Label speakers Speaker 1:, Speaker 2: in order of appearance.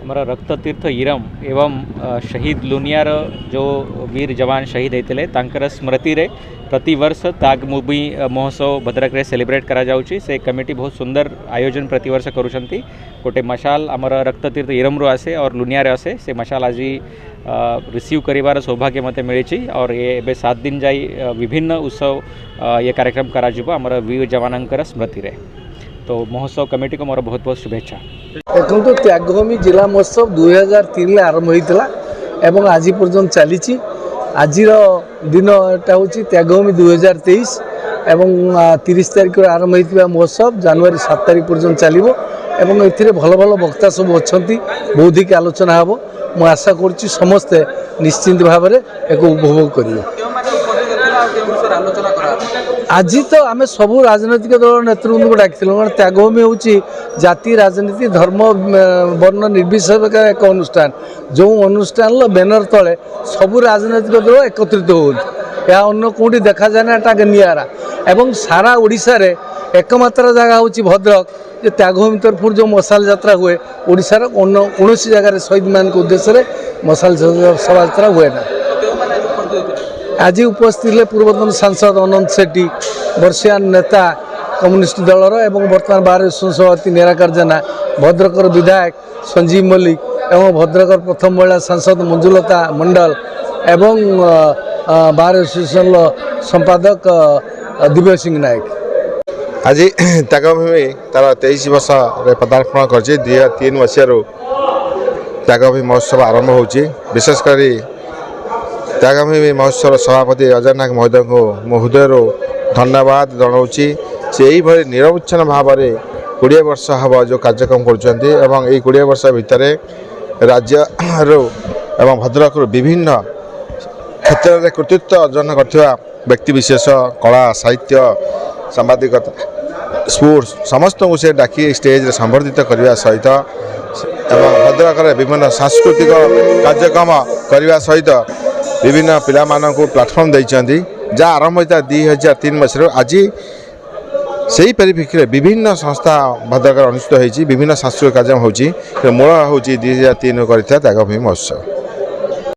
Speaker 1: हमारा रक्त तीर्थ इरम एवं शहीद लुनियार जो वीर जवान शहीद होते तांकर स्मृति रे प्रति वर्ष ताग मूवी महोत्सव भद्रक रे सेलिब्रेट करा जाउची। से कमिटी बहुत सुंदर आयोजन प्रति वर्ष करुछंती। गोटे मशाल आमर रक्त तीर्थ इरम रो आसे और लुनियारे आसे। से मशाल आज रिसीव करिवार सौभाग्य मते मिली और ये एबे 7 दिन जाई विभिन्न उत्सव ये कार्यक्रम करा जिवो आमर वीर जवानंकर स्मृति रे। तो महोत्सव कमिटी को मोर बहुत बहुत शुभेच्छा।
Speaker 2: देखो त्यागभूमि जिला महोत्सव 2003 आरंभ होता एवं आज पर्यटन चली। आज दिन एटा हूँ त्यागभूमि 2023 एवं 30 तारिख आरंभ होता महोत्सव जनवरी 7 तारिख पर्यटन चलो एवं ए भल भल वक्ता सब अच्छा बौद्धिक आलोचना हम। मु आशा करुच्ची समस्ते निश्चिंत भाव में एक उपभोग करेंगे। आज तो आम सबू राजनैतिक दल नेतृवृंद को डाक त्यागभूमि हूँ जाति राजनीति धर्म वर्ण निर्विशेष एक अनुष्ठान जो अनुष्ठान बैनर तले सबू राजनैतिक दल एकत्रित हो अन्य कौटी देखा जाए ना निरा एवं सारा ओडिशा रे एकमात्र जगह हूँ भद्रक जो त्यागभूमि तरफ जो मशाल यात्रा हुए ओडिशार कौन जगार शहीद मान के उद्देश्य मशाल शोभा यात्रा हुए ना। आज उपस्थित पूर्वतन सांसद अनंत सेठी वर्षियान नेता कम्युनिस्ट दलर एवं बर्तमान बार सभापति निराकार जेना भद्रकर विधायक संजीव मल्लिक एवं भद्रकर प्रथम महिला सांसद मंजुलता मंडल एवं बार एसोसिएशन संपादक दिव्य सिंह नायक।
Speaker 3: आज त्यागभूमि तार 23 वर्ष पदार्पण कर 2003 मसीह त्यागभूमि महोत्सव आरंभ हो। विशेषकर त्यागभूमि महोत्सव सभापति अजय नायक महोदय को मो हृदय धन्यवाद जनाऊँगी। से यही निरवच्छिन्न भाव में 20 वर्ष हम जो कार्यक्रम कर 20 वर्ष भितर राज्य एवं भद्रक विभिन्न क्षेत्र में कृतित्व अर्जन कर व्यक्तिविशेष कला साहित्य सांबादिकता स्पोर्ट्स समस्त को से डाकी स्टेज संबर्धित करने सहित भद्रक विभिन्न सांस्कृतिक कार्यक्रम करने सहित विभिन्न पिला को प्लाटफर्म देती जहाँ आरंभ होता 2003 मसीह। आज से परिप्रेक्षी विभिन्न संस्था भद्रक अनुष्ठित होती विभिन्न सांस्कृतिक कार्यक्रम हो मूल हूँ 2003 कर त्यागभूमि महोत्सव।